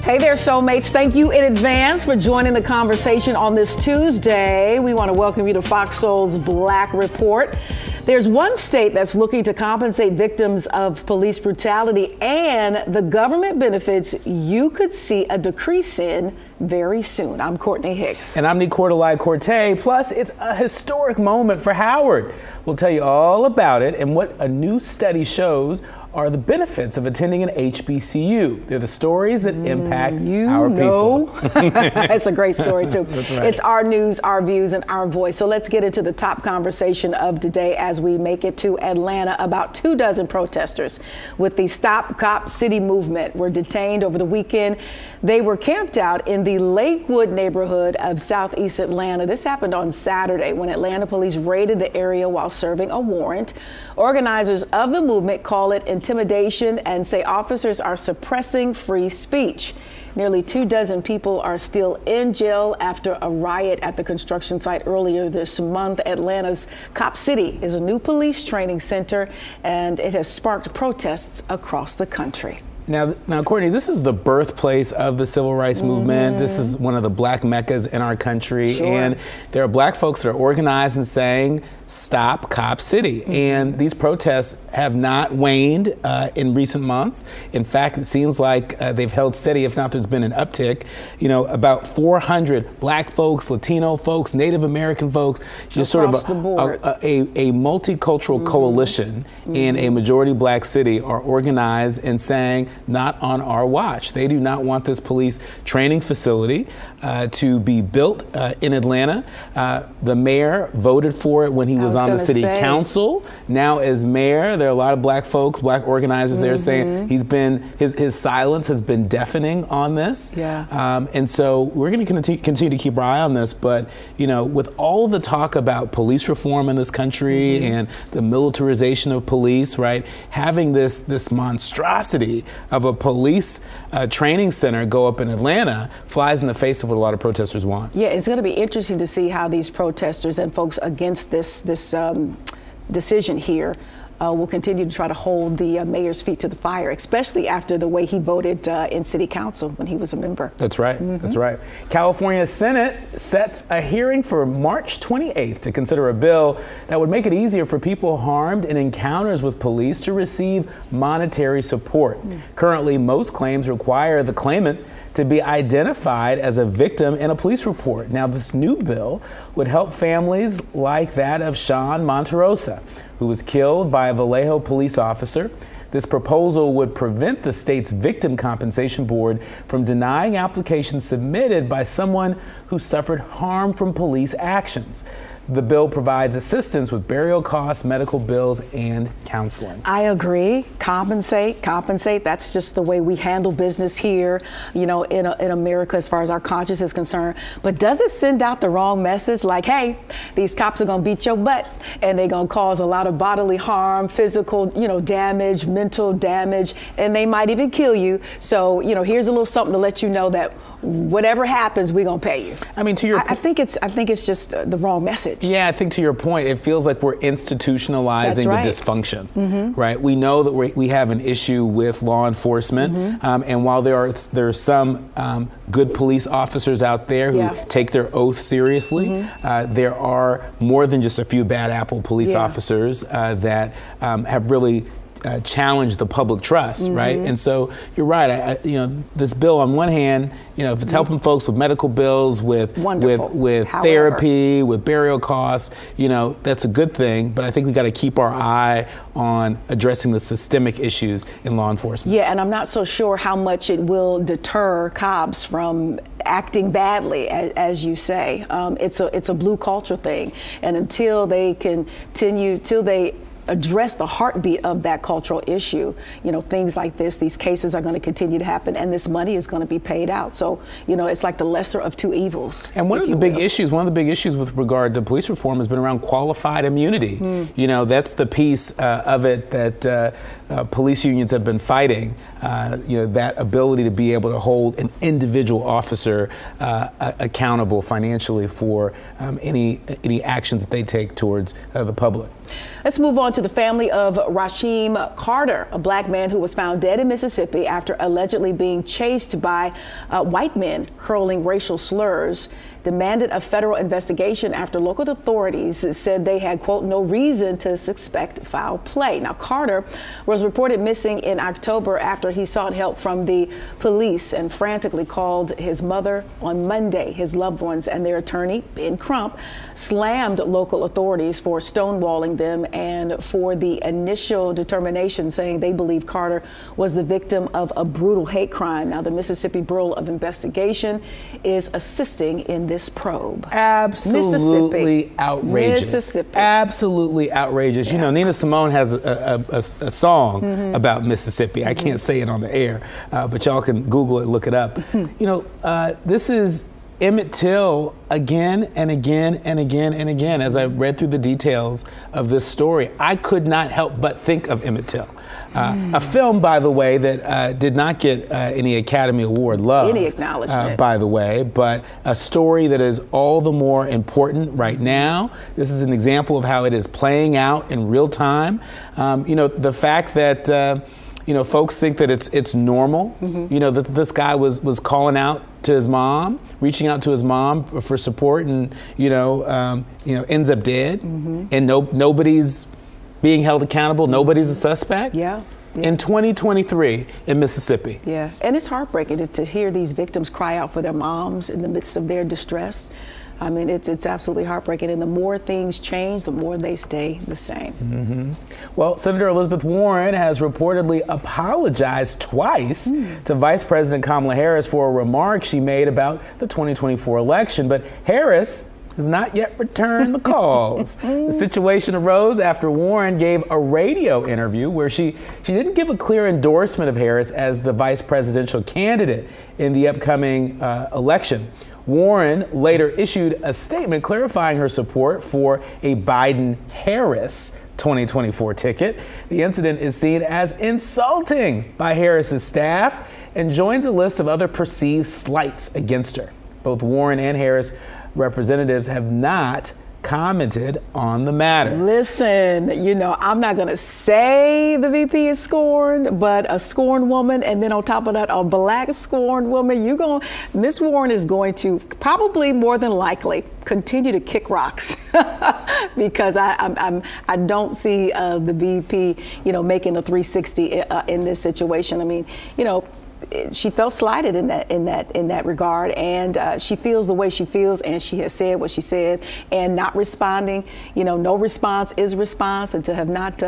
Hey there, soulmates. Thank you in advance for joining the conversation on this Tuesday. We want to welcome you to FOXSOUL's Black Report. There's one state that's looking to compensate victims of police brutality, and the government benefits you could see a decrease in very soon. I'm Courtney Hicks. And I'm Nicordelai Corte. Plus, it's a historic moment for Howard. We'll tell you all about it and what a new study shows are the benefits of attending an HBCU. They're the stories that impact our people. It's a great story too. That's right. It's our news, our views, and our voice. So let's get into the top conversation of today as we make it to Atlanta. About 24 protesters with the Stop Cop City movement were detained over the weekend. They were camped out in the Lakewood neighborhood of Southeast Atlanta. This happened on Saturday when Atlanta police raided the area while serving a warrant. Organizers of the movement call it intimidation and say officers are suppressing free speech. Nearly 24 people are still in jail after a riot at the construction site earlier this month. Atlanta's Cop City is a new police training center, and it has sparked protests across the country. Now, Courtney, this is the birthplace of the civil rights movement. This is one of the black meccas in our country. Sure. And there are black folks that are organized and saying, stop Cop City. And these protests have not waned in recent months. In fact, it seems like they've held steady, if not there's been an uptick. You know, about 400 black folks, Latino folks, Native American folks, just sort of a multicultural coalition in a majority black city are organized and saying, not on our watch. They do not want this police training facility to be built in Atlanta. The mayor voted for it when he was on the city council. Now as mayor, there are a lot of black folks, black organizers there saying his silence has been deafening on this. Yeah. And so we're going to continue to keep our eye on this. But, you know, with all the talk about police reform in this country and the militarization of police, right, having this monstrosity of a police training center go up in Atlanta flies in the face of what a lot of protesters want. Yeah, it's going to be interesting to see how these protesters and folks against this decision here will continue to try to hold the mayor's feet to the fire, especially after the way he voted in city council when he was a member. That's right. That's right. California Senate sets a hearing for March 28th to consider a bill that would make it easier for people harmed in encounters with police to receive monetary support. Currently, most claims require the claimant to be identified as a victim in a police report. Now, this new bill would help families like that of Sean Monterosa, who was killed by a Vallejo police officer. This proposal would prevent the state's Victim Compensation Board from denying applications submitted by someone who suffered harm from police actions. The bill provides assistance with burial costs, medical bills, and counseling. I agree. Compensate. That's just the way we handle business here, you know, in America as far as our conscience is concerned. But does it send out the wrong message? Like, hey, these cops are going to beat your butt and they're going to cause a lot of bodily harm, physical, you know, damage, mental damage, and they might even kill you. So, you know, here's a little something to let you know that whatever happens, we're gonna pay you. I mean, to your I think it's just the wrong message. Yeah, I think to your point, it feels like we're institutionalizing the dysfunction, right? We know that we have an issue with law enforcement, and while there are some good police officers out there who take their oath seriously, there are more than just a few bad apple police officers that have really challenge the public trust, right? And so you're right. You know, this bill on one hand, you know, if it's helping folks with medical bills, with therapy, with burial costs, you know, that's a good thing. But I think we got to keep our eye on addressing the systemic issues in law enforcement. Yeah, and I'm not so sure how much it will deter cops from acting badly, as you say. It's a blue culture thing, and until they address the heartbeat of that cultural issue, you know, things like this, these cases are going to continue to happen, and this money is going to be paid out. So, you know, it's like the lesser of two evils. And one of the big issues with regard to police reform has been around qualified immunity. You know, that's the piece of it that police unions have been fighting. You know, that ability to be able to hold an individual officer accountable financially for any actions that they take towards the public. Let's move on to to the family of Rasheem Carter, a black man who was found dead in Mississippi after allegedly being chased by white men hurling racial slurs, demanded a federal investigation after local authorities said they had, quote, no reason to suspect foul play. Now, Carter was reported missing in October after he sought help from the police and frantically called his mother on Monday. His loved ones and their attorney, Ben Crump, slammed local authorities for stonewalling them and for the initial determination saying they believe Carter was the victim of a brutal hate crime. Now, the Mississippi Bureau of Investigation is assisting in this probe. Absolutely outrageous. Mississippi. Absolutely outrageous. Yeah. You know, Nina Simone has a song about Mississippi. I can't say it on the air, but y'all can Google it, look it up. You know, this is Emmett Till again and again and again and again. As I read through the details of this story, I could not help but think of Emmett Till. A film, by the way, that did not get any Academy Award love. Any acknowledgement. By the way, but a story that is all the more important right now. This is an example of how it is playing out in real time. You know, the fact that you know, folks think that it's normal. You know, that this guy was calling out to his mom, reaching out to his mom for support, and you know, ends up dead, and nobody's being held accountable. Nobody's a suspect. Yeah. In 2023 in Mississippi. Yeah, and it's heartbreaking to hear these victims cry out for their moms in the midst of their distress. I mean, it's absolutely heartbreaking, and the more things change, the more they stay the same. Well, Senator Elizabeth Warren has reportedly apologized twice to Vice President Kamala Harris for a remark she made about the 2024 election, but Harris has not yet returned the calls. The situation arose after Warren gave a radio interview where she didn't give a clear endorsement of Harris as the vice presidential candidate in the upcoming election. Warren later issued a statement clarifying her support for a Biden-Harris 2024 ticket. The incident is seen as insulting by Harris's staff and joins a list of other perceived slights against her. Both Warren and Harris representatives have not commented on the matter. Listen, you know, I'm not going to say the VP is scorned, but a scorned woman, and then on top of that, a black scorned woman, Miss Warren is going to probably more than likely continue to kick rocks because I don't see the VP, you know, making a 360 in this situation. I mean, you know, she felt slighted in that regard, and she feels the way she feels, and she has said what she said, and not responding. You know, no response is response, and to have not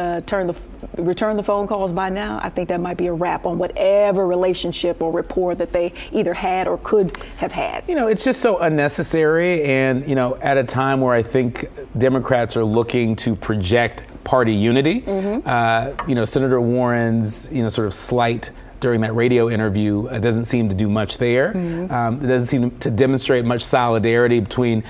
returned the phone calls by now, I think that might be a wrap on whatever relationship or rapport that they either had or could have had. You know, it's just so unnecessary, and you know, at a time where I think Democrats are looking to project party unity, you know, Senator Warren's sort of slight during that radio interview doesn't seem to do much there. It doesn't seem to demonstrate much solidarity between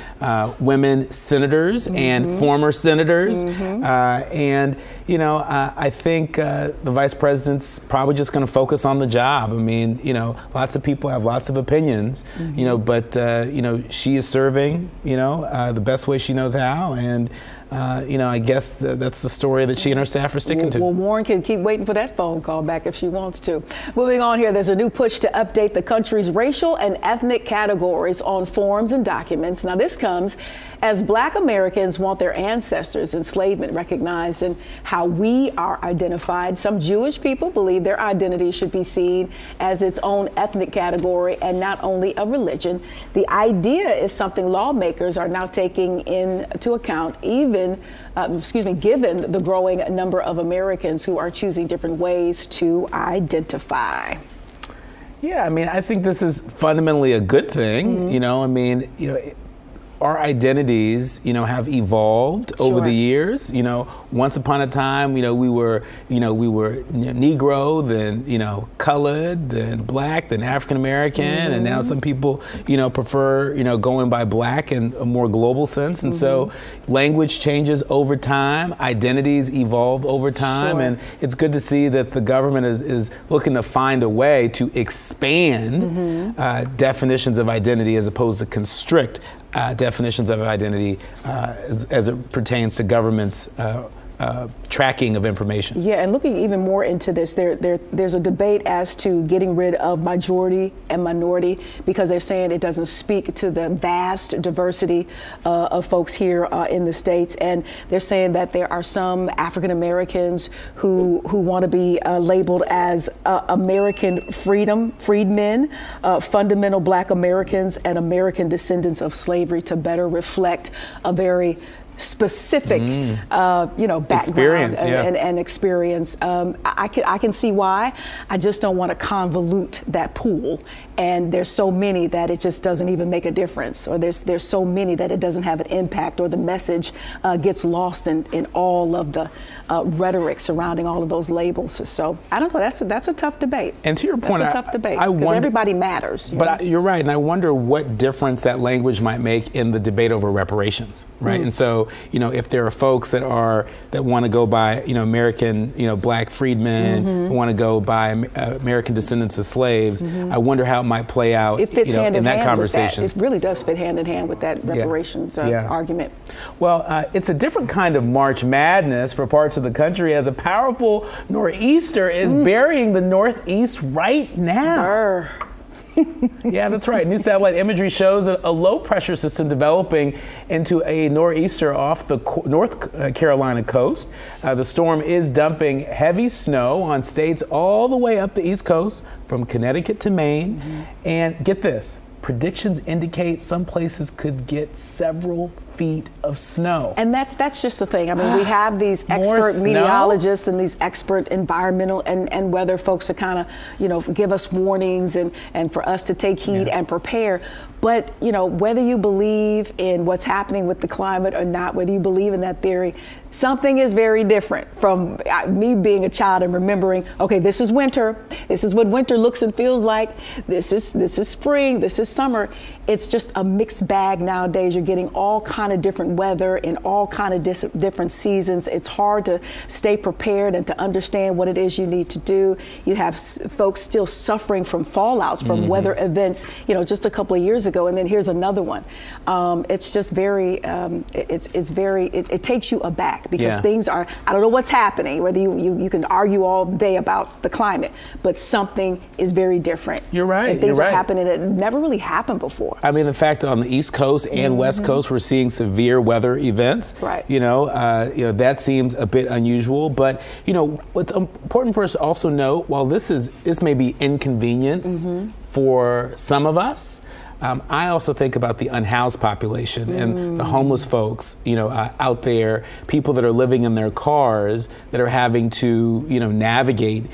women senators and former senators. And, you know, I think the vice president's probably just going to focus on the job. I mean, you know, lots of people have lots of opinions, you know, but, you know, she is serving, you know, the best way she knows how. And, you know, I guess that's the story that she and her staff are sticking to. Well, Warren can keep waiting for that phone call back if she wants to. Moving on here, there's a new push to update the country's racial and ethnic categories on forms and documents. Now, this comes as Black Americans want their ancestors' enslavement recognized and how we are identified. Some Jewish people believe their identity should be seen as its own ethnic category and not only a religion. The idea is something lawmakers are now taking into account, given the growing number of Americans who are choosing different ways to identify. Yeah, I mean, I think this is fundamentally a good thing. You know, I mean, you know, our identities, you know, have evolved over the years. You know, once upon a time, you know, we were Negro, then, you know, colored, then Black, then African American, and now some people, you know, prefer, you know, going by Black in a more global sense. And so language changes over time, identities evolve over time, and it's good to see that the government is looking to find a way to expand definitions of identity as opposed to constrict definitions of identity as it pertains to government's tracking of information. Yeah, and looking even more into this, there's a debate as to getting rid of majority and minority, because they're saying it doesn't speak to the vast diversity of folks here in the States. And they're saying that there are some African Americans who want to be labeled as American freedmen, fundamental Black Americans, and American descendants of slavery, to better reflect a very specific, background experience, and experience. I can see why. I just don't want to convolute that pool. And there's so many that it just doesn't even make a difference, or there's so many that it doesn't have an impact, or the message gets lost in all of the rhetoric surrounding all of those labels. So I don't know. That's a tough debate. And to your point, that's a tough debate, because everybody matters. But you're right, and I wonder what difference that language might make in the debate over reparations, right? And so, if there are folks that want to go by, American, Black freedmen, who want to go by American descendants of slaves, I wonder how it might play out, it fits hand in that conversation. It really does fit hand in hand with that reparations argument. Well, it's a different kind of March Madness for parts of the country, as a powerful nor'easter is burying the Northeast right now. Yeah, that's right. New satellite imagery shows a low-pressure system developing into a nor'easter off the North Carolina coast. The storm is dumping heavy snow on states all the way up the East Coast, from Connecticut to Maine. And get this, predictions indicate some places could get several feet of snow. And that's just the thing. I mean, we have these expert meteorologists and these expert environmental and weather folks to kind of, give us warnings and for us to take heed and prepare. But, whether you believe in what's happening with the climate or not, whether you believe in that theory, something is very different from me being a child and remembering, okay, this is winter. This is what winter looks and feels like. This is spring. This is summer. It's just a mixed bag nowadays. You're getting all kind of different weather in all kind of different seasons. It's hard to stay prepared and to understand what it is you need to do. You have folks still suffering from fallouts from weather events, just a couple of years ago, and then here's another one. It's just very, it takes you aback, because things are, I don't know what's happening, whether you can argue all day about the climate, but something is very different. You're right. And things are happening that never really happened before. I mean, the fact that on the East Coast and West Coast, we're seeing severe weather events. Right. That seems a bit unusual, but what's important for us to also note, while this may be inconvenience for some of us, I also think about the unhoused population and the homeless folks, out there, people that are living in their cars that are having to, navigate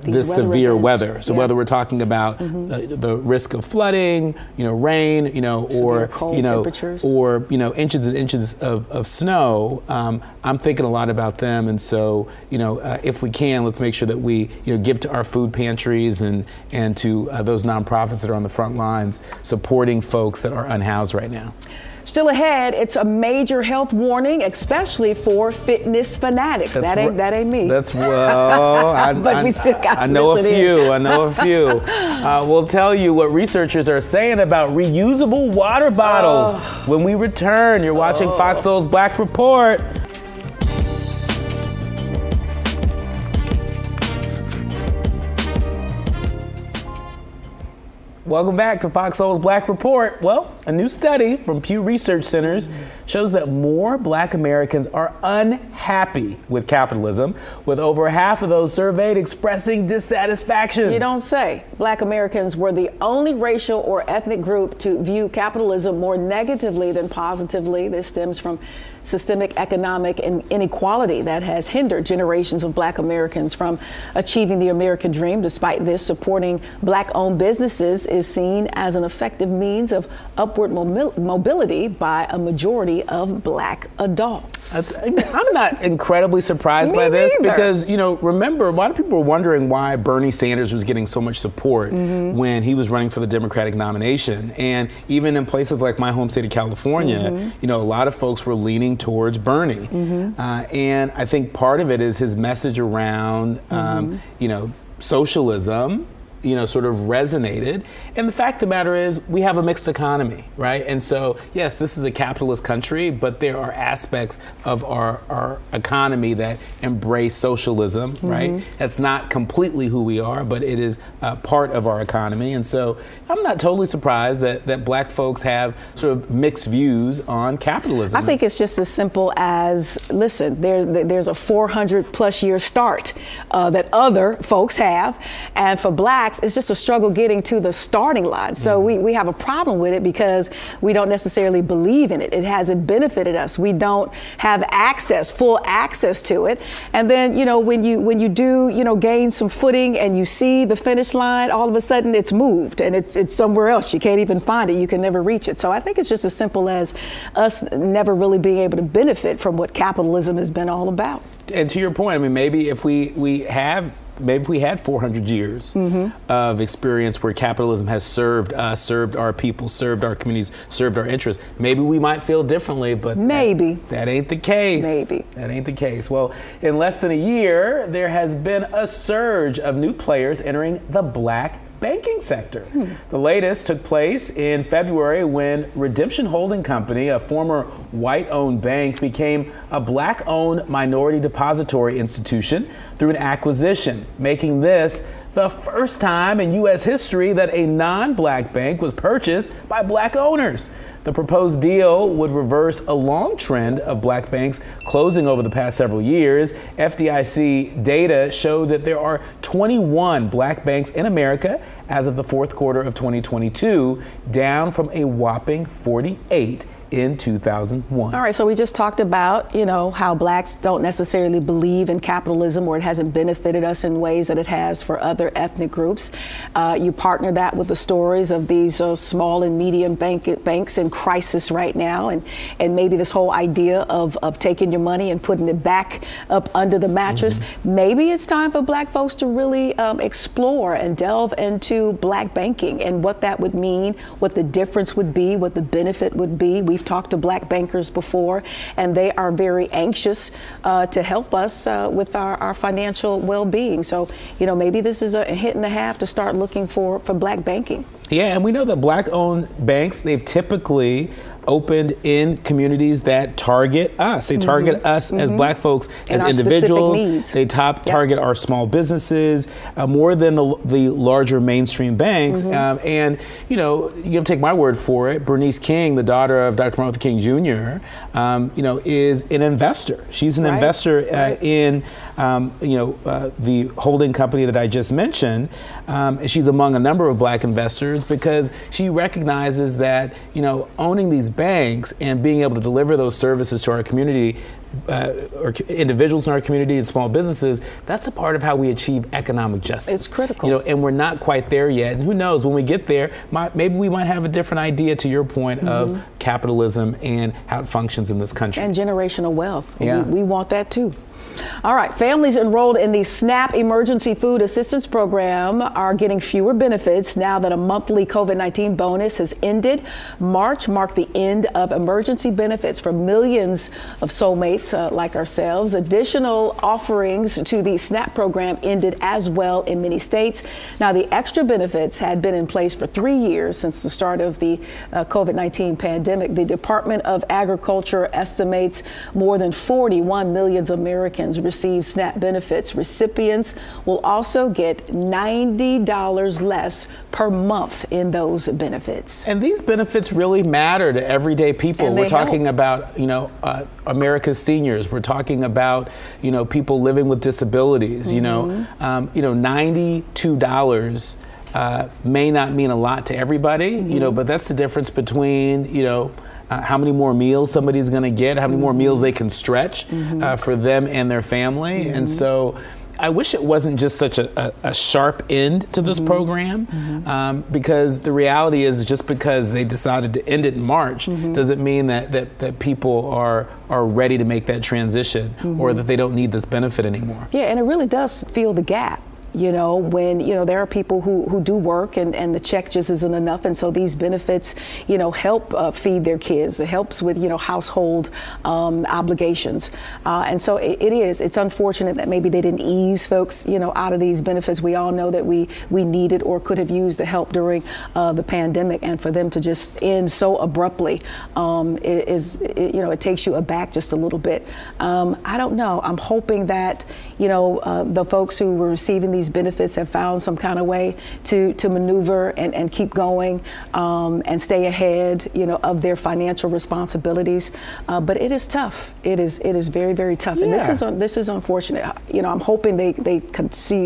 this severe weather. So whether we're talking about the risk of flooding, rain, or cold temperatures, or inches and inches of snow, I'm thinking a lot about them. And so, if we can, let's make sure that we, give to our food pantries and to those nonprofits that are on the front lines, supporting folks that are unhoused right now. Still ahead, it's a major health warning, especially for fitness fanatics. That ain't me. We still got I know a few. We'll tell you what researchers are saying about reusable water bottles when we return. You're watching FOXSOUL's Black Report. Welcome back to FOXSOUL's Black Report. Well, a new study from Pew Research Centers shows that more Black Americans are unhappy with capitalism, with over half of those surveyed expressing dissatisfaction. You don't say. Black Americans were the only racial or ethnic group to view capitalism more negatively than positively. This stems from systemic economic inequality that has hindered generations of Black Americans from achieving the American dream. Despite this, supporting Black-owned businesses is seen as an effective means of upward mobility by a majority of Black adults. I'm not incredibly surprised by this because, remember, a lot of people were wondering why Bernie Sanders was getting so much support when he was running for the Democratic nomination. And even in places like my home state of California, a lot of folks were leaning towards Bernie. And I think part of it is his message around, socialism sort of resonated. And the fact of the matter is we have a mixed economy, right? And so, yes, this is a capitalist country, but there are aspects of our economy that embrace socialism, right? That's not completely who we are, but it is part of our economy. And so I'm not totally surprised that black folks have sort of mixed views on capitalism. I think it's just as simple as, listen, there's a 400 plus year start that other folks have. And for blacks, it's just a struggle getting to the starting line. So we have a problem with it because we don't necessarily believe in it. It hasn't benefited us. We don't have full access to it. And then, when you do, gain some footing and you see the finish line, all of a sudden it's moved and it's somewhere else. You can't even find it. You can never reach it. So I think it's just as simple as us never really being able to benefit from what capitalism has been all about. And to your point, I mean, maybe if we had 400 years of experience where capitalism has served us, served our people, served our communities, served our interests, maybe we might feel differently, but maybe that ain't the case. Maybe. That ain't the case. Well, in less than a year, there has been a surge of new players entering the black banking sector. The latest took place in February when Redemption Holding Company, a former white-owned bank, became a black-owned minority depository institution through an acquisition, making this the first time in U.S. history that a non-black bank was purchased by black owners. The proposed deal would reverse a long trend of black banks closing over the past several years. FDIC data showed that there are 21 black banks in America as of the fourth quarter of 2022, down from a whopping 48 in 2001. All right, so we just talked about, how blacks don't necessarily believe in capitalism, or it hasn't benefited us in ways that it has for other ethnic groups. You partner that with the stories of these small and medium banks in crisis right now, and maybe this whole idea of taking your money and putting it back up under the mattress. Maybe it's time for black folks to really explore and delve into black banking and what that would mean, what the difference would be, what the benefit would be. We've talked to black bankers before, and they are very anxious to help us with our financial well-being. So, maybe this is a hit and a half to start looking for black banking. Yeah, and we know that black-owned banks, they've typically opened in communities that target us. They target us as black folks, as individuals. They target our small businesses more than the larger mainstream banks. And, you can take my word for it. Bernice King, the daughter of Dr. Martin Luther King Jr., is an investor. She's an investor in, the holding company that I just mentioned. She's among a number of black investors because she recognizes that, owning these banks and being able to deliver those services to our community, or individuals in our community and small businesses, that's a part of how we achieve economic justice. It's critical. And we're not quite there yet. And who knows, when we get there, maybe we might have a different idea, to your point, of capitalism and how it functions in this country. And generational wealth. Yeah. We want that too. All right, families enrolled in the SNAP Emergency Food Assistance Program are getting fewer benefits now that a monthly COVID-19 bonus has ended. March marked the end of emergency benefits for millions of soulmates like ourselves. Additional offerings to the SNAP program ended as well in many states. Now, the extra benefits had been in place for 3 years since the start of the COVID-19 pandemic. The Department of Agriculture estimates more than 41 million Americans receive SNAP benefits. Recipients will also get $90 less per month in those benefits. And these benefits really matter to everyday people. We're talking about, America's seniors. We're talking about, people living with disabilities. $92 may not mean a lot to everybody, but that's the difference between, how many more meals somebody's going to get, how many more meals they can stretch for them and their family. And so I wish it wasn't just such a sharp end to this program, because the reality is, just because they decided to end it in March doesn't mean that people are ready to make that transition or that they don't need this benefit anymore. Yeah, and it really does fill the gap. when, there are people who do work and the check just isn't enough. And so these benefits, help feed their kids. It helps with, household obligations. And so it's unfortunate that maybe they didn't ease folks, out of these benefits. We all know that we needed or could have used the help during the pandemic, and for them to just end so abruptly it takes you aback just a little bit. I don't know. I'm hoping that, the folks who were receiving these benefits have found some kind of way to maneuver and keep going and stay ahead, of their financial responsibilities. But it is tough. It is very, very tough. Yeah. And this is unfortunate. I'm hoping they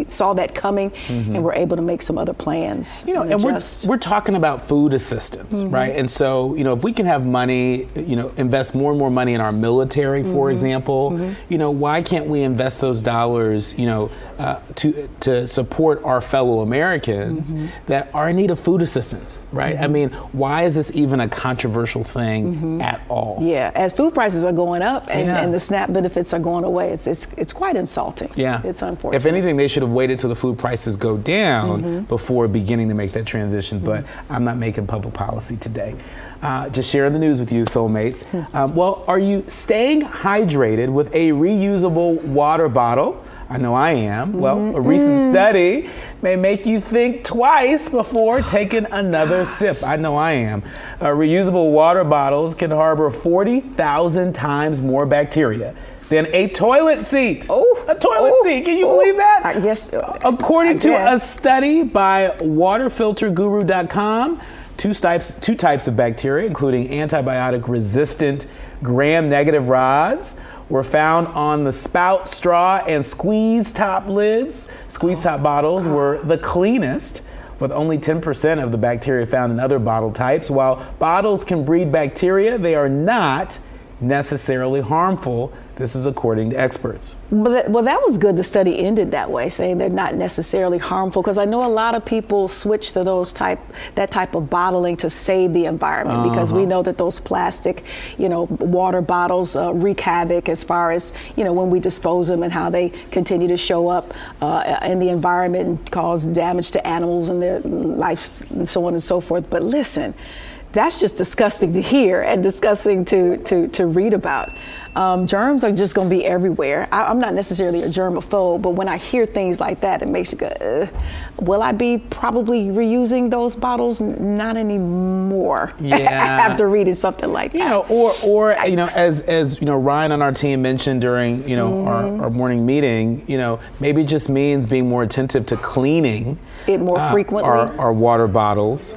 saw that coming and were able to make some other plans. And we're talking about food assistance, right? And so, if we can have money, invest more and more money in our military, for example, why can't we invest those dollars, to support our fellow Americans that are in need of food assistance, right? I mean, why is this even a controversial thing at all? Yeah, as food prices are going up and the SNAP benefits are going away, it's quite insulting. Yeah, it's unfortunate. If anything, they should have waited till the food prices go down before beginning to make that transition. But I'm not making public policy today. Just sharing the news with you, soulmates. Well, are you staying hydrated with a reusable water bottle? I know I am. Well, a recent study may make you think twice before taking another sip. I know I am. Reusable water bottles can harbor 40,000 times more bacteria than a toilet seat. A toilet seat. Can you believe that? Yes. According to a study by waterfilterguru.com, two types of bacteria, including antibiotic-resistant gram-negative rods, were found on the spout, straw, and squeeze top lids. Squeeze top bottles were the cleanest, with only 10% of the bacteria found in other bottle types. While bottles can breed bacteria, they are not necessarily harmful. This is according to experts. Well, that was good. The study ended that way, saying they're not necessarily harmful, because I know a lot of people switch to that type of bottling to save the environment, because we know that those plastic, water bottles wreak havoc as far as, when we dispose them and how they continue to show up in the environment and cause damage to animals and their life and so on and so forth. But listen, that's just disgusting to hear and disgusting to read about. Germs are just going to be everywhere. I'm not necessarily a germaphobe, but when I hear things like that, it makes you go, will I be probably reusing those bottles? Not anymore. Yeah. After reading something like that. Or as Ryan on our team mentioned during, our morning meeting, maybe it just means being more attentive to cleaning it more frequently. Our water bottles,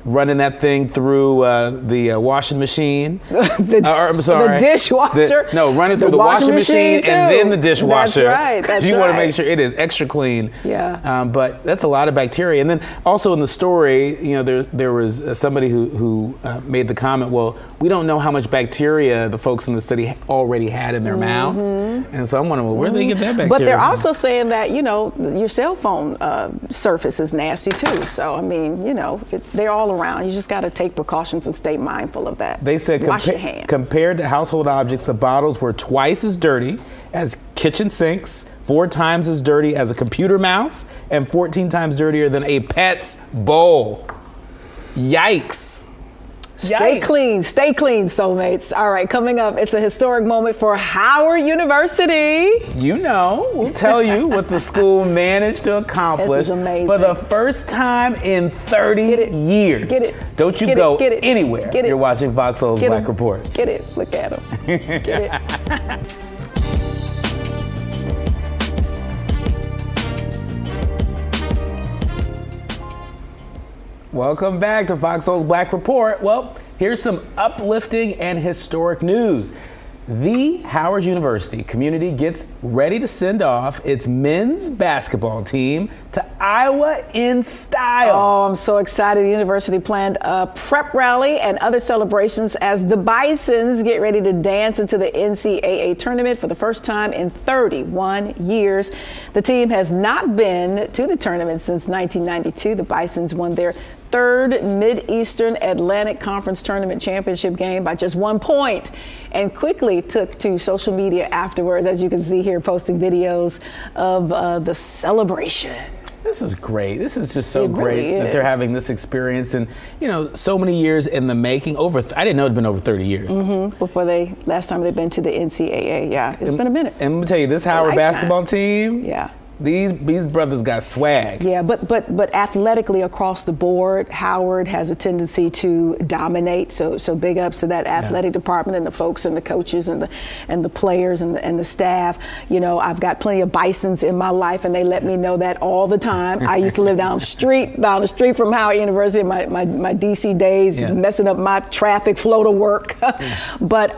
running that thing through the washing machine. The dishwasher. Run it through the washing machine and then the dishwasher. That's right. You want to make sure it is extra clean. Yeah. But that's a lot of bacteria. And then also in the story, there was somebody who made the comment, well, we don't know how much bacteria the folks in the study already had in their mouths. And so I'm wondering, well, where did they get that bacteria But they're from? also saying that, your cell phone surface is nasty too. So, I mean, they're all around. You just got to take precautions and stay mindful of that. They said wash your hands. Compared to household objects, the bottles were twice as dirty as kitchen sinks, 4 times as dirty as a computer mouse, and 14 times dirtier than a pet's bowl. Yikes. Stay clean, soulmates. All right, coming up, it's a historic moment for Howard University. We'll tell you what the school managed to accomplish This is amazing. for the first time in 30 years. Get it. Don't you Get go it. anywhere. Get it. You're watching FOXSOUL's Black Report. Get it. Look at him. Get it. Welcome back to FOXSOUL's Black Report. Well, here's some uplifting and historic news. The Howard University community gets ready to send off its men's basketball team to Iowa in style. Oh, I'm so excited. The university planned a prep rally and other celebrations as the Bisons get ready to dance into the NCAA tournament for the first time in 31 years. The team has not been to the tournament since 1992. The Bisons won their third Mid-Eastern Atlantic Conference Tournament championship game by just 1 point and quickly took to social media afterwards, as you can see here, posting videos of the celebration. This is great. This is just so great that they're having this experience, and so many years in the making. I didn't know it'd been over 30 years. Before last time they've been to the NCAA. Yeah, it's been a minute. And let me tell you, this Howard basketball team. Yeah. These brothers got swag. Yeah, but athletically across the board, Howard has a tendency to dominate. So big ups to that athletic department and the folks and the coaches and the players and the staff. I've got plenty of Bisons in my life, and they let me know that all the time. I used to live down the street from Howard University in my DC days, messing up my traffic flow to work. But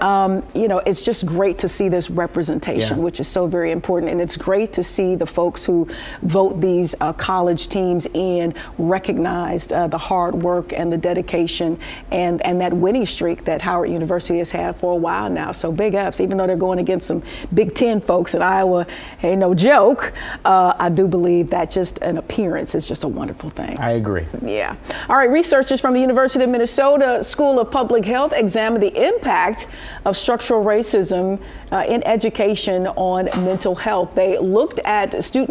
it's just great to see this representation, which is so very important, and it's great to see the folks who vote these college teams in recognized the hard work and the dedication and that winning streak that Howard University has had for a while now. So big ups, even though they're going against some Big Ten folks in Iowa, hey, no joke. I do believe that just an appearance is just a wonderful thing. I agree. Yeah. All right, researchers from the University of Minnesota School of Public Health examined the impact of structural racism in education on mental health. They looked at students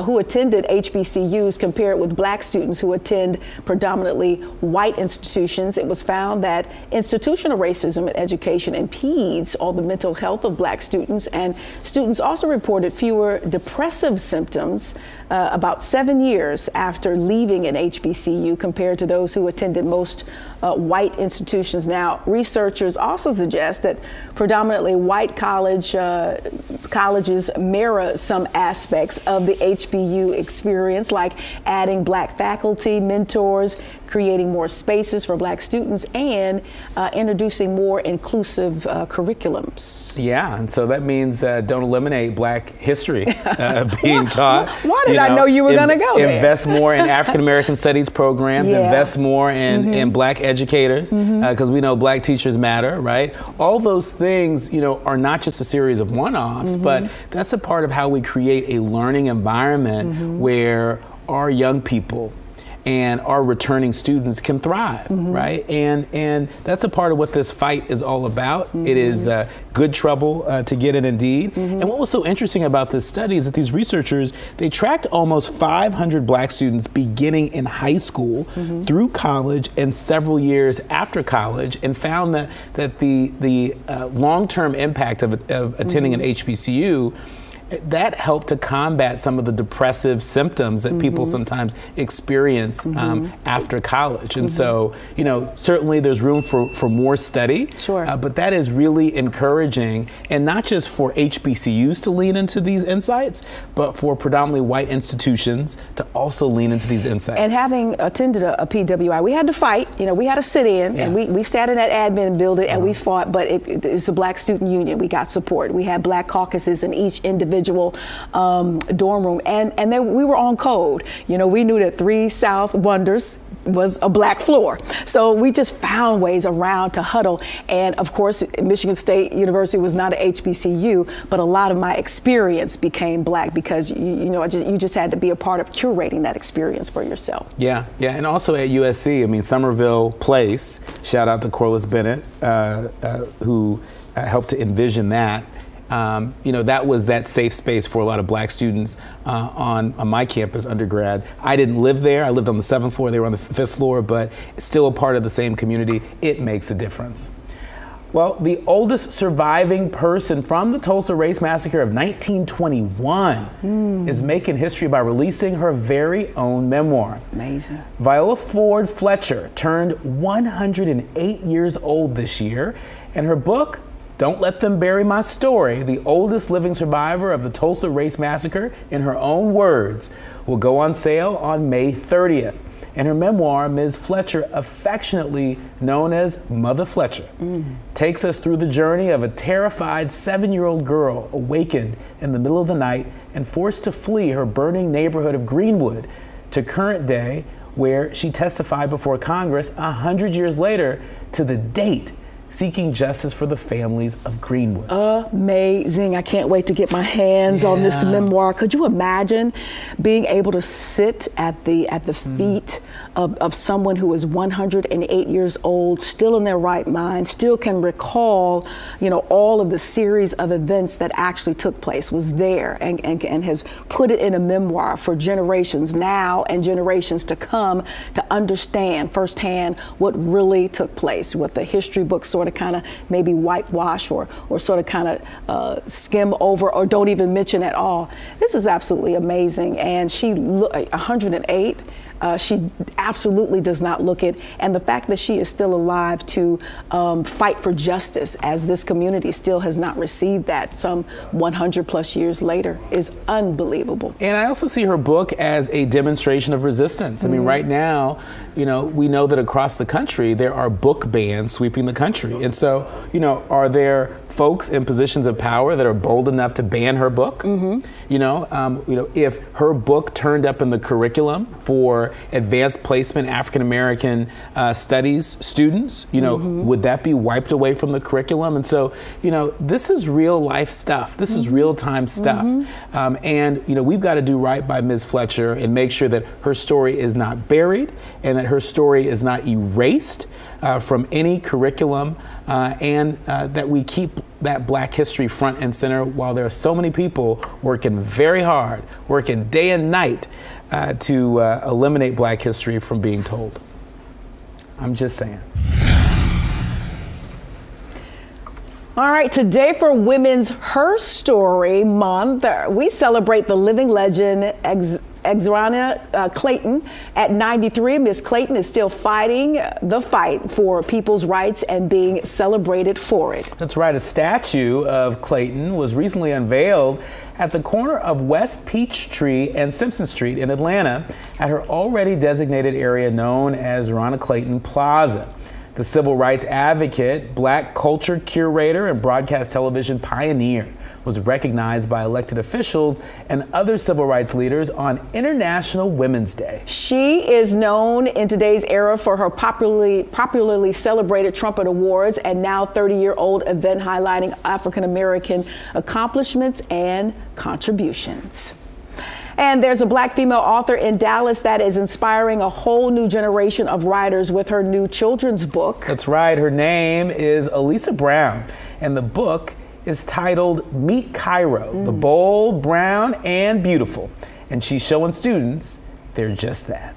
who attended HBCUs compared with Black students who attend predominantly white institutions. It was found that institutional racism in education impedes on the mental health of Black students, and students also reported fewer depressive symptoms about 7 years after leaving an HBCU compared to those who attended most white institutions. Now, researchers also suggest that predominantly white colleges mirror some aspects of the HBU experience, like adding Black faculty, mentors, creating more spaces for Black students, and introducing more inclusive curriculums. Yeah, and so that means don't eliminate Black history being taught. Why did I know you were going to go there? Invest more in African American studies programs, invest more in Black educators, because we know Black teachers matter, right? All those things, are not just a series of one-offs, but that's a part of how we create a learning environment where our young people and our returning students can thrive, right? And that's a part of what this fight is all about. It is good trouble to get in indeed. And what was so interesting about this study is that these researchers, they tracked almost 500 Black students beginning in high school through college and several years after college, and found that the long-term impact of attending an HBCU that helped to combat some of the depressive symptoms that people sometimes experience after college. And so, certainly there's room for more study, but that is really encouraging, and not just for HBCUs to lean into these insights, but for predominantly white institutions to also lean into these insights. And having attended a PWI, we had to fight, we had to sit in, and we sat in that admin building and we fought, but it's a Black student union. We got support. We had Black caucuses in each individual dorm room, and then we were on code. We knew that 3 South Wonders was a Black floor. So we just found ways around to huddle. And of course, Michigan State University was not an HBCU, but a lot of my experience became Black because, you just had to be a part of curating that experience for yourself. Yeah. And also at USC, Somerville Place, shout out to Corliss Bennett, who helped to envision that. That was that safe space for a lot of Black students on my campus undergrad. I didn't live there. I lived on the 7th floor. They were on the 5th floor, but still a part of the same community. It makes a difference. Well, the oldest surviving person from the Tulsa Race Massacre of 1921 is making history by releasing her very own memoir. Amazing. Viola Ford Fletcher turned 108 years old this year, and her book, Don't Let Them Bury My Story, the oldest living survivor of the Tulsa Race Massacre, in her own words, will go on sale on May 30th. And her memoir, Ms. Fletcher, affectionately known as Mother Fletcher, takes us through the journey of a terrified 7-year-old girl awakened in the middle of the night and forced to flee her burning neighborhood of Greenwood to current day, where she testified before Congress 100 years later to the date, seeking justice for the families of Greenwood. Amazing. I can't wait to get my hands on this memoir. Could you imagine being able to sit at the feet of someone who is 108 years old, still in their right mind, still can recall, all of the series of events that actually took place, was there and has put it in a memoir for generations now and generations to come to understand firsthand what really took place, what the history books sort of kind of maybe whitewash or sort of kind of skim over or don't even mention at all. This is absolutely amazing. And she 108. She absolutely does not look it. And the fact that she is still alive to fight for justice, as this community still has not received that some 100 plus years later, is unbelievable. And I also see her book as a demonstration of resistance. I mean, right now, we know that across the country, there are book bans sweeping the country. And so, are there folks in positions of power that are bold enough to ban her book? If her book turned up in the curriculum for advanced placement African American studies students, would that be wiped away from the curriculum? And so, this is real life stuff. This is real time stuff. And we've got to do right by Ms. Fletcher and make sure that her story is not buried and that her story is not erased from any curriculum, and that we keep that Black history front and center while there are so many people working very hard, working day and night to eliminate Black history from being told. I'm just saying. All right, today for Women's Her Story Month, we celebrate the living legend Exrania Clayton. At 93, Miss Clayton is still fighting the fight for people's rights and being celebrated for it. That's right. A statue of Clayton was recently unveiled at the corner of West Peachtree and Simpson Street in Atlanta at her already designated area known as Ronna Clayton Plaza. The civil rights advocate, Black culture curator, and broadcast television pioneer was recognized by elected officials and other civil rights leaders on International Women's Day. She is known in today's era for her popularly celebrated Trumpet Awards and now 30-year-old event highlighting African American accomplishments and contributions. And there's a Black female author in Dallas that is inspiring a whole new generation of writers with her new children's book. That's right. Her name is Elisa Brown, and the book is titled Meet Cairo, the bold, brown, and beautiful. And she's showing students they're just that.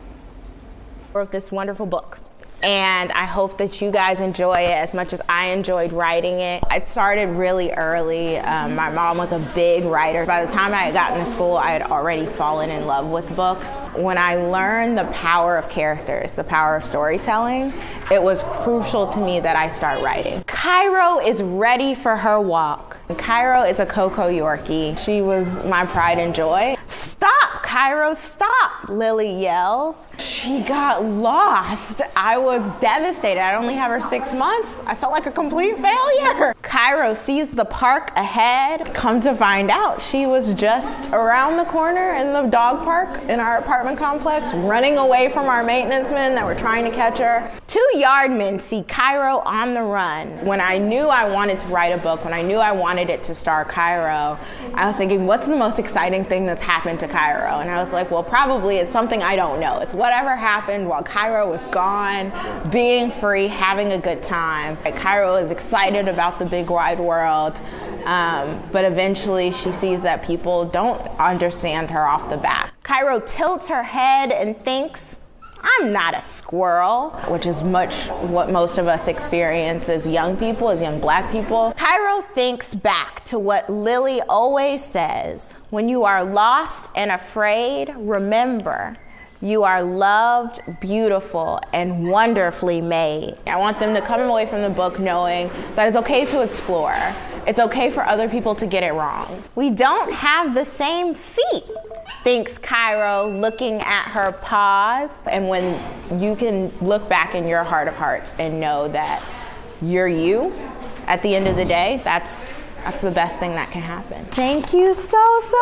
Wrote this wonderful book. And I hope that you guys enjoy it as much as I enjoyed writing it. I started really early. My mom was a big writer. By the time I had gotten to school, I had already fallen in love with books. When I learned the power of characters, the power of storytelling, it was crucial to me that I start writing. Cairo is ready for her walk. Cairo is a Coco Yorkie. She was my pride and joy. Stop, Cairo, stop, Lily yells. She got lost. I was devastated. I'd only have her 6 months. I felt like a complete failure. Cairo sees the park ahead. Come to find out, she was just around the corner in the dog park in our apartment complex, running away from our maintenance men that were trying to catch her. 2 yardmen see Cairo on the run. When I knew I wanted to write a book, when I knew I wanted it to star Cairo, I was thinking, what's the most exciting thing that's happened to Cairo? And I was like, well, probably it's something I don't know. It's whatever happened while Cairo was gone, being free, having a good time. Cairo is excited about the big wide world, but eventually she sees that people don't understand her off the bat. Cairo tilts her head and thinks, I'm not a squirrel, which is much what most of us experience as young people, as young Black people. Cairo thinks back to what Lily always says, when you are lost and afraid, remember, you are loved, beautiful, and wonderfully made. I want them to come away from the book knowing that it's okay to explore. It's okay for other people to get it wrong. We don't have the same feet. thinks Cairo, looking at her pause. And when you can look back in your heart of hearts and know that you're you at the end of the day, that's the best thing that can happen. Thank you so much.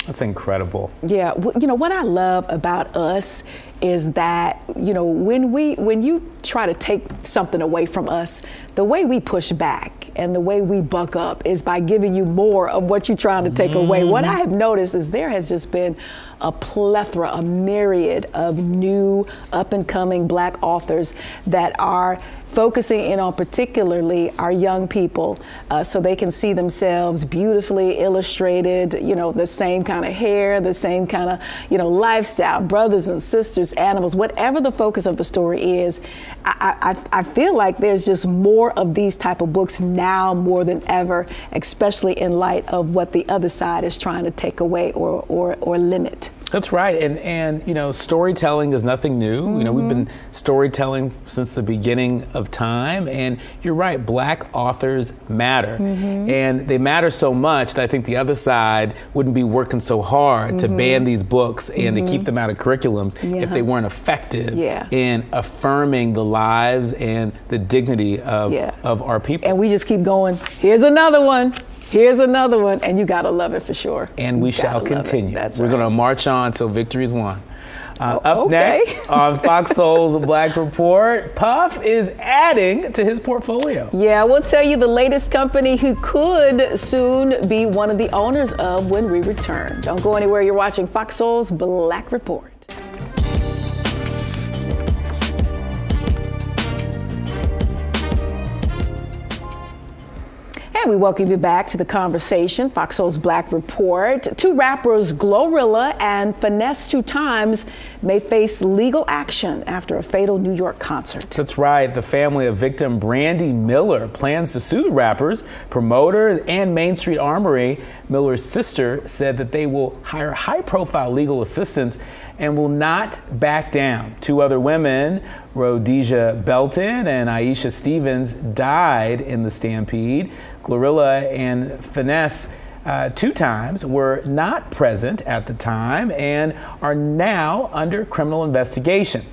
That's incredible. Yeah, you know, what I love about us is that, you know, when you try to take something away from us, the way we push back and the way we buck up is by giving you more of what you're trying to take away. What I have noticed is there has just been a plethora, a myriad of new up-and-coming Black authors that are focusing in on particularly our young people, so they can see themselves beautifully illustrated, you know, the same kind of hair, the same kind of, you know, lifestyle, brothers and sisters, animals, whatever the focus of the story is. I feel like there's just more of these type of books now more than ever, especially in light of what the other side is trying to take away or limit. That's right, and you know, storytelling is nothing new. You know, we've been storytelling since the beginning of time, and you're right, Black authors matter, and they matter so much that I think the other side wouldn't be working so hard to ban these books and to keep them out of curriculums if they weren't effective in affirming the lives and the dignity of our people. And we just keep going. Here's another one. Here's another one, and you gotta love it for sure. And we shall continue. We're gonna march on till victory is won. Up next on Fox Soul's Black Report, Puff is adding to his portfolio. Yeah, we'll tell you the latest company he could soon be one of the owners of when we return. Don't go anywhere. You're watching Fox Soul's Black Report. And we welcome you back to the conversation, Fox Soul's Black Report. Two rappers, Glorilla and Finesse 2 Times, may face legal action after a fatal New York concert. That's right. The family of victim Brandy Miller plans to sue the rappers, promoters, and Main Street Armory. Miller's sister said that they will hire high-profile legal assistance and will not back down. 2 other women, Rhodesia Belton and Aisha Stevens, died in the stampede. Glorilla and Finesse 2 Times were not present at the time and are now under criminal investigation.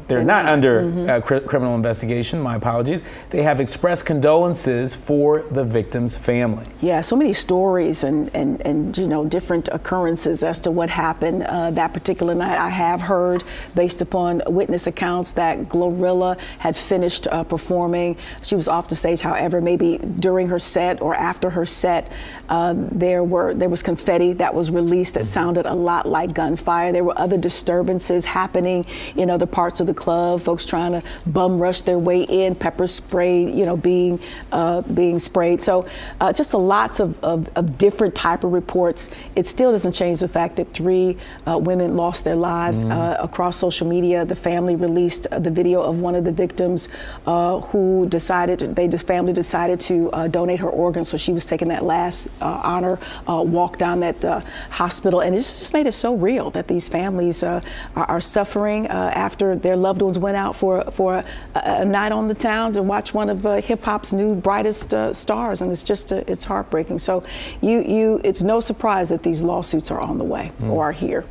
They're not under criminal investigation, my apologies. They have expressed condolences for the victim's family. Yeah, so many stories and you know, different occurrences as to what happened that particular night. I have heard, based upon witness accounts, that Glorilla had finished performing. She was off the stage, however, maybe during her set or after her set, there was confetti that was released that sounded a lot like gunfire. There were other disturbances happening in other parts of the club, folks trying to bum rush their way in, pepper spray, you know, being sprayed. So just lots of different type of reports. It still doesn't change the fact that 3 women lost their lives across social media. The family released the video of one of the victims who the family decided to donate her organs. So she was taking that last honor walk down that hospital. And it's just made it so real that these families are suffering after their loved ones went out for a night on the town to watch one of hip hop's new brightest stars, and it's just it's heartbreaking. So it's no surprise that these lawsuits are on the way or are here.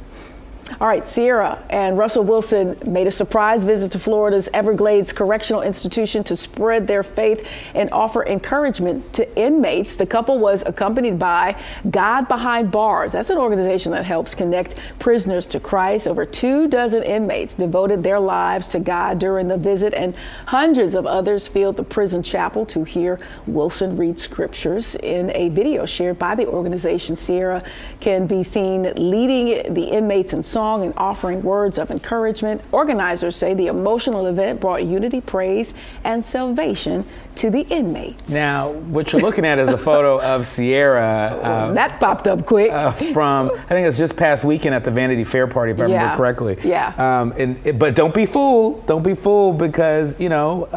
All right, Ciara and Russell Wilson made a surprise visit to Florida's Everglades Correctional Institution to spread their faith and offer encouragement to inmates. The couple was accompanied by God Behind Bars. That's an organization that helps connect prisoners to Christ. Over 24 inmates devoted their lives to God during the visit, and hundreds of others filled the prison chapel to hear Wilson read scriptures. In a video shared by the organization, Ciara can be seen leading the inmates in song and offering words of encouragement. Organizers say the emotional event brought unity, praise, and salvation to the inmates. Now, what you're looking at is a photo of Ciara. That popped up quick. From, I think it's just past weekend at the Vanity Fair party, if I remember correctly. Yeah. But don't be fooled. Don't be fooled because, you know,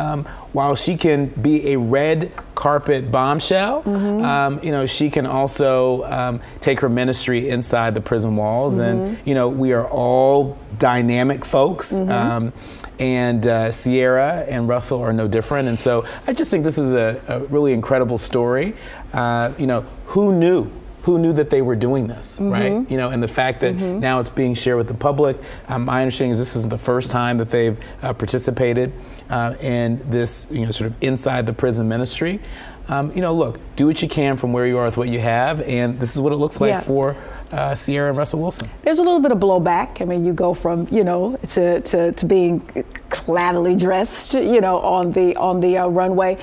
while she can be a red carpet bombshell. She can also take her ministry inside the prison walls. And, we are all dynamic folks. And Ciara and Russell are no different. And so I just think this is a really incredible story. Who knew? Who knew that they were doing this, right? And the fact that now it's being shared with the public. My understanding is this isn't the first time that they've participated in this, sort of inside the prison ministry. Look, do what you can from where you are with what you have, and this is what it looks like for Ciara and Russell Wilson. There's a little bit of blowback. I mean, you go from to being claddily dressed, on the runway.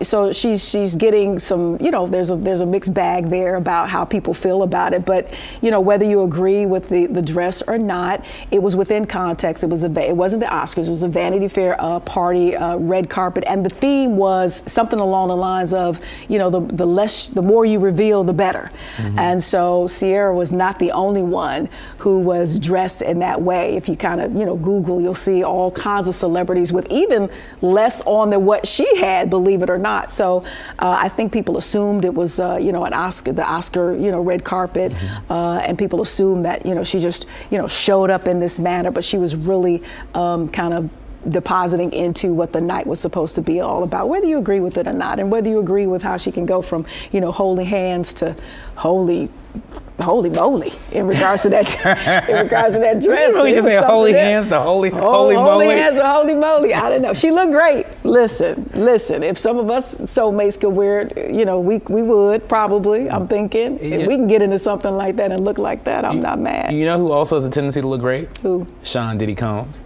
So she's getting some, there's a mixed bag there about how people feel about it. But whether you agree with the dress or not, it was within context. It wasn't the Oscars. It was a Vanity Fair party, red carpet, and the theme was something along the lines of, the more you reveal, the better. And so Ciara was not the only one who was dressed in that way. If you kind of Google, you'll see all kinds of celebrities with even less on than what she had, believe it or not. So I think people assumed it was the Oscar red carpet, and people assumed that she just showed up in this manner, but she was really kind of depositing into what the night was supposed to be all about, whether you agree with it or not, and whether you agree with how she can go from holding hands to holy moly in regards to that dress. Did you really just say holy hands to holy moly? Holy hands to holy moly. I don't know. She looked great. Listen. If some of us soulmates could wear it, we would probably. I'm thinking if we can get into something like that and look like that, I'm not mad. You know who also has a tendency to look great? Who? Sean Diddy Combs.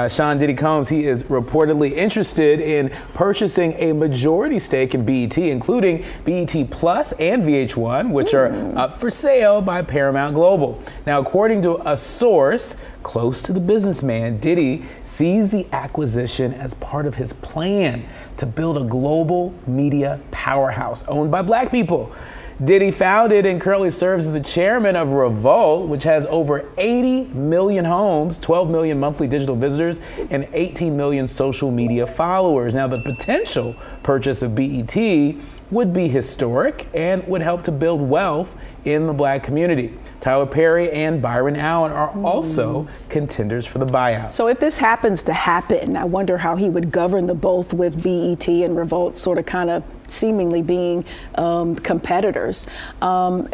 Sean Diddy Combs, he is reportedly interested in purchasing a majority stake in BET, including BET Plus and VH1, which are up for sale by Paramount Global. Now, according to a source close to the businessman, Diddy sees the acquisition as part of his plan to build a global media powerhouse owned by Black people. Diddy founded and currently serves as the chairman of Revolt, which has over 80 million homes, 12 million monthly digital visitors, and 18 million social media followers. Now, the potential purchase of BET would be historic and would help to build wealth in the Black community. Tyler Perry and Byron Allen are also contenders for the buyout. So if this happens to happen, I wonder how he would govern the both, with BET and Revolt sort of kind of seemingly being competitors. I'm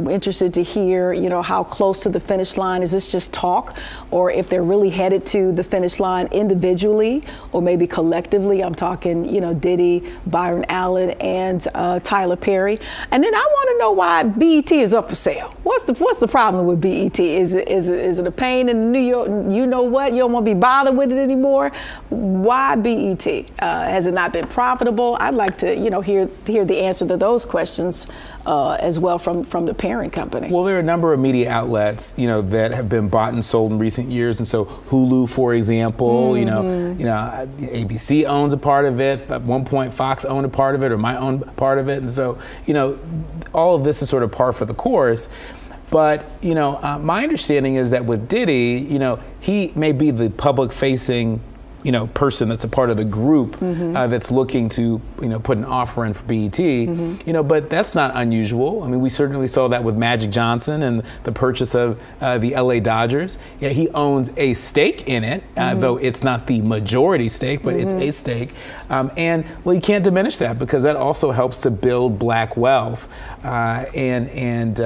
interested to hear, how close to the finish line. Is this just talk, or if they're really headed to the finish line individually or maybe collectively? I'm talking, Diddy, Byron Allen, and Tyler Perry. And then I want to know why BET is up for sale. What's the problem with BET? Is it a pain in New York? You know what? You don't want to be bothered with it anymore. Why BET? Has it not been profitable? I'd like to, hear the answer to those questions as well from the parent company. Well, there are a number of media outlets, that have been bought and sold in recent years, and so Hulu, for example, ABC owns a part of it. At one point, Fox owned a part of it, or might own part of it, and so all of this is sort of par for the course. But my understanding is that with Diddy, he may be the public-facing person that's a part of the group that's looking to, put an offer in for BET, but that's not unusual. I mean, we certainly saw that with Magic Johnson and the purchase of the LA Dodgers. Yeah, he owns a stake in it, though it's not the majority stake, but it's a stake. And you can't diminish that, because that also helps to build Black wealth. And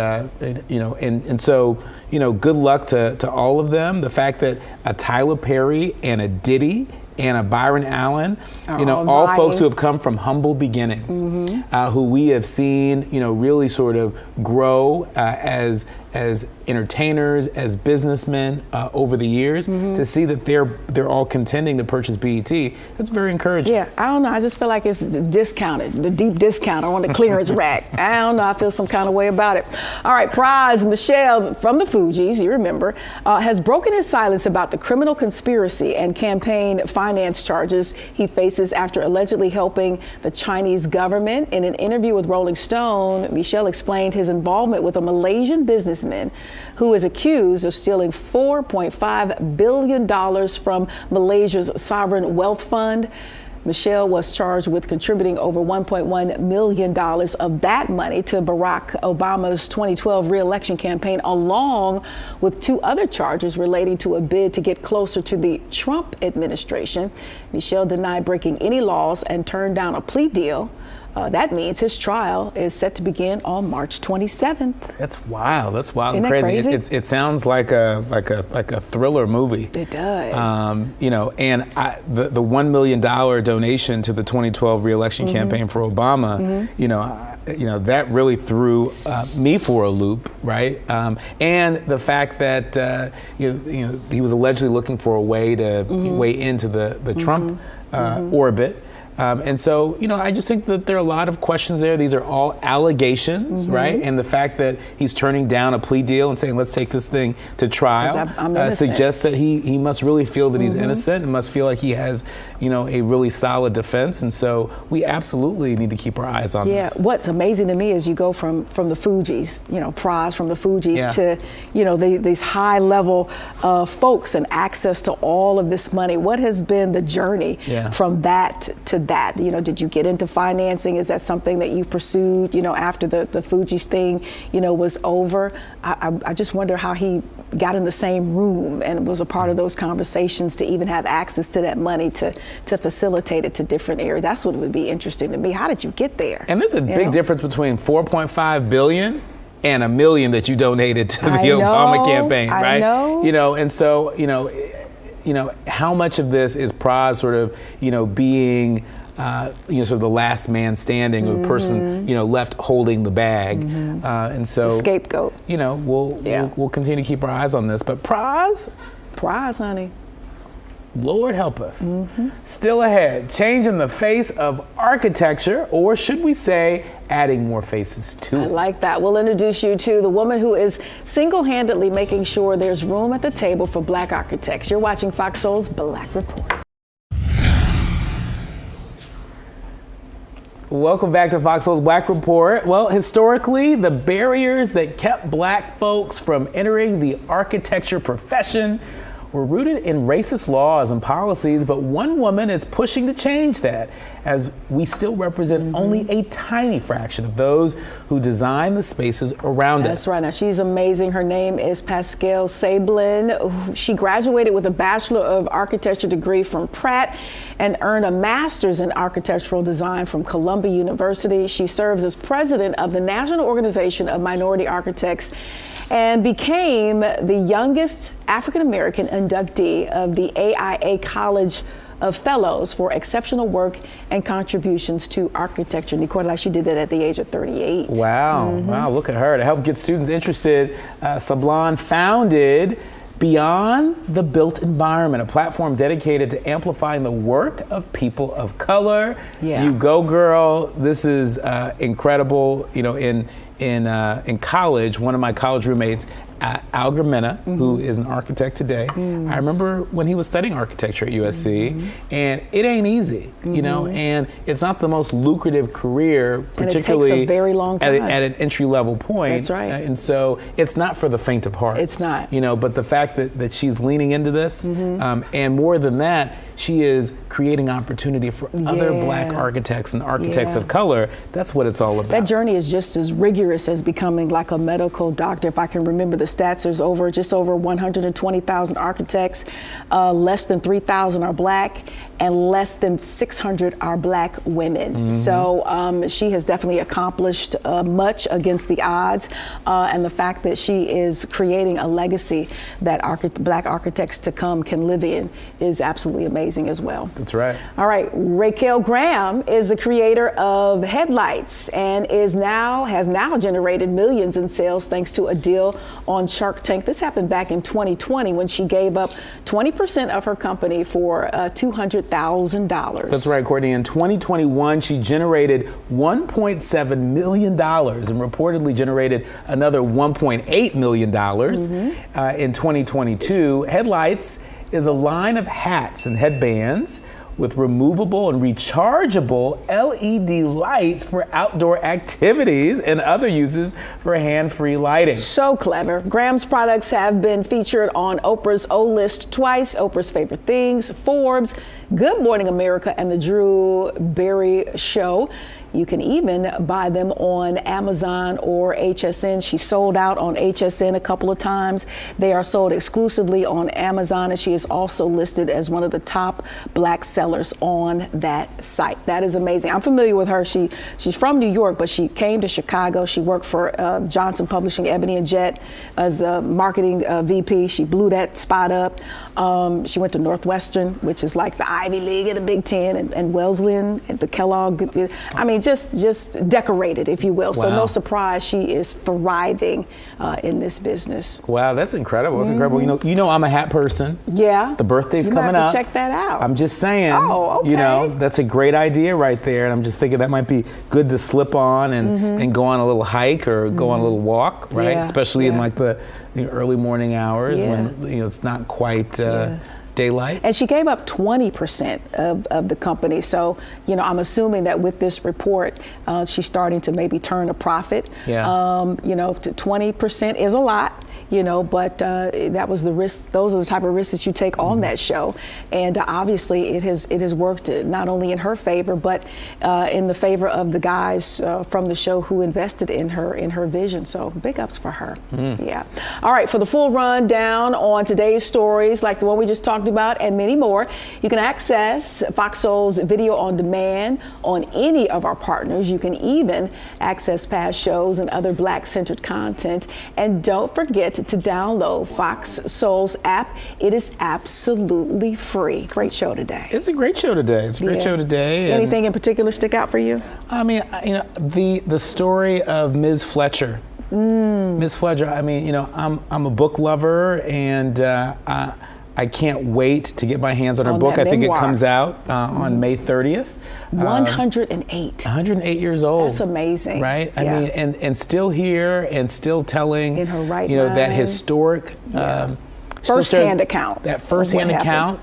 so, good luck to all of them. The fact that a Tyler Perry and a Diddy and a Byron Allen, all folks who have come from humble beginnings, who we have seen, really sort of grow as entertainers, as businessmen over the years, to see that they're all contending to purchase BET. That's very encouraging. Yeah, I don't know. I just feel like it's discounted, the deep discount on the clearance rack. I don't know. I feel some kind of way about it. All right, Prize Michelle from the Fugees, you remember, has broken his silence about the criminal conspiracy and campaign finance charges he faces after allegedly helping the Chinese government. In an interview with Rolling Stone, Michelle explained his involvement with a Malaysian businessman who is accused of stealing $4.5 billion from Malaysia's sovereign wealth fund. Michelle was charged with contributing over $1.1 million of that money to Barack Obama's 2012 re-election campaign, along with 2 other charges relating to a bid to get closer to the Trump administration. Michelle denied breaking any laws and turned down a plea deal. That means his trial is set to begin on March 27th. That's wild. That's wild and Isn't that crazy. crazy? It sounds like a thriller movie. It does. You know, and the $1 million donation to the 2012 re-election campaign for Obama, you know, that really threw me for a loop, right? And the fact that you know he was allegedly looking for a way to weigh into the Trump orbit. And so, you know, I just think that there are a lot of questions there. These are all allegations, right? And the fact that he's turning down a plea deal and saying, let's take this thing to trial, suggests that he must really feel that he's innocent and must feel like he has, you know, a really solid defense. And so we absolutely need to keep our eyes on this. Yeah, what's amazing to me is you go from the Fugees, you know, Prize from the Fugees to, you know, these high level folks and access to all of this money. What has been the journey from that to that? You know, did you get into financing? Is that something that you pursued, you know, after the Fugees thing, you know, was over? I just wonder how he got in the same room and was a part of those conversations to even have access to that money to facilitate it to different areas. That's what would be interesting to me. How did you get there? And there's a big difference between $4.5 billion and $1 million that you donated to the Obama campaign, right? I know. You know, and so, you know, how much of this is Praz sort of, you know, being, you know, sort of the last man standing, or the person, you know, left holding the bag, and so the scapegoat. You know, we'll continue to keep our eyes on this. But Praz, honey. Lord help us. Still ahead, changing the face of architecture, or should we say, adding more faces to it. I like that. We'll introduce you to the woman who is single-handedly making sure there's room at the table for Black architects. You're watching Fox Soul's Black Report. Welcome back to Fox Soul's Black Report. Well, historically, the barriers that kept Black folks from entering the architecture profession were rooted in racist laws and policies, but one woman is pushing to change that, as we still represent only a tiny fraction of those who design the spaces around us. That's right. Now, she's amazing. Her name is Pascal Sablin. She graduated with a Bachelor of Architecture degree from Pratt and earned a master's in architectural design from Columbia University. She serves as president of the National Organization of Minority Architects and became the youngest African-American inductee of the AIA College of Fellows for exceptional work and contributions to architecture. Nicola, she did that at the age of 38. Wow, wow, look at her. To help get students interested, Sablon founded Beyond the Built Environment, a platform dedicated to amplifying the work of people of color. You go, girl. This is incredible. You know, in college, one of my college roommates, Al Gramena, who is an architect today, I remember when he was studying architecture at USC, and it ain't easy, you know, and it's not the most lucrative career, particularly and it takes a very long time. At an entry-level point. That's right. And so it's not for the faint of heart. It's not. You know, but the fact that she's leaning into this, and more than that, she is creating opportunity for other Black architects and architects of color. That's what it's all about. That journey is just as rigorous as becoming like a medical doctor. If I can remember the stats, there's just over 120,000 architects, less than 3,000 are Black, and less than 600 are Black women. So she has definitely accomplished much against the odds, and the fact that she is creating a legacy that Black architects to come can live in is absolutely amazing as well. That's right. All right, Raquel Graham is the creator of Headlights and has now generated millions in sales thanks to a deal on Shark Tank. This happened back in 2020 when she gave up 20% of her company for $200,000. That's right, Courtney. In 2021, she generated $1.7 million and reportedly generated another $1.8 million in 2022. Headlights is a line of hats and headbands with removable and rechargeable LED lights for outdoor activities and other uses for hand-free lighting. So clever. Graham's products have been featured on Oprah's O List twice, Oprah's Favorite Things, Forbes, Good Morning America, and the Drew Barry Show. You can even buy them on Amazon or HSN. She sold out on HSN a couple of times. They are sold exclusively on Amazon, and she is also listed as one of the top black sellers on that site. That is amazing. I'm familiar with her. She's from New York, but she came to Chicago. She worked for Johnson Publishing, Ebony and Jet, as a marketing VP. She blew that spot up. She went to Northwestern, which is like the Ivy League of the Big Ten, and Wesleyan, and the Kellogg. I mean, just decorated, if you will. Wow. So no surprise, she is thriving in this business. Wow, that's incredible. That's incredible. You know, I'm a hat person. Yeah. The birthday's coming up. Check that out. I'm just saying. Oh, okay. You know, that's a great idea right there. And I'm just thinking that might be good to slip on and go on a little hike or go on a little walk, right? Yeah. Especially in like the early morning hours when it's not quite daylight. And she gave up 20% of the company. So, I'm assuming that with this report, she's starting to maybe turn a profit. Yeah. 20% is a lot. But that was the risk. Those are the type of risks that you take on that show, and obviously it has worked not only in her favor, but in the favor of the guys from the show who invested in her vision. So big ups for her. Yeah. All right. For the full rundown on today's stories, like the one we just talked about, and many more, you can access FOXSOUL's video on demand on any of our partners. You can even access past shows and other Black-centered content, and don't forget to download FOXSOUL's app. It is absolutely free. Great show today. It's a great show today. Anything in particular stick out for you? I mean, the story of Ms. Fletcher. Ms. Fletcher, I mean, I'm a book lover, and I can't wait to get my hands on her book. I think it comes out on May 30th. 108. 108 years old. That's amazing. Right? I mean, and still here and still telling, in her right mind. That historic first-hand account. That first-hand account,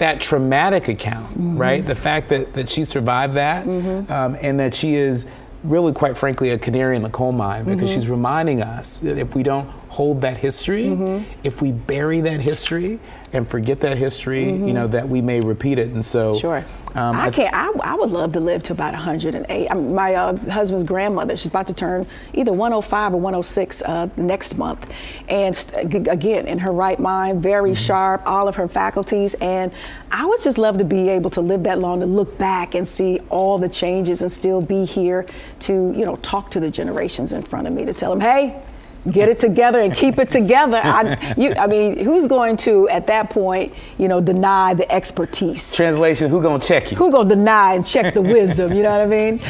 that traumatic account, right? The fact that she survived that and that she is really, quite frankly, a canary in the coal mine, because she's reminding us that if we don't hold that history, if we bury that history and forget that history, that we may repeat it. And so, I would love to live to about 108. My husband's grandmother, she's about to turn either 105 or 106 next month. And again, in her right mind, very sharp, all of her faculties. And I would just love to be able to live that long, to look back and see all the changes and still be here to, talk to the generations in front of me, to tell them, hey, get it together and keep it together. I mean, who's going to, at that point, deny the expertise? Translation, who gonna check you? Who gonna deny and check the wisdom, you know what I mean?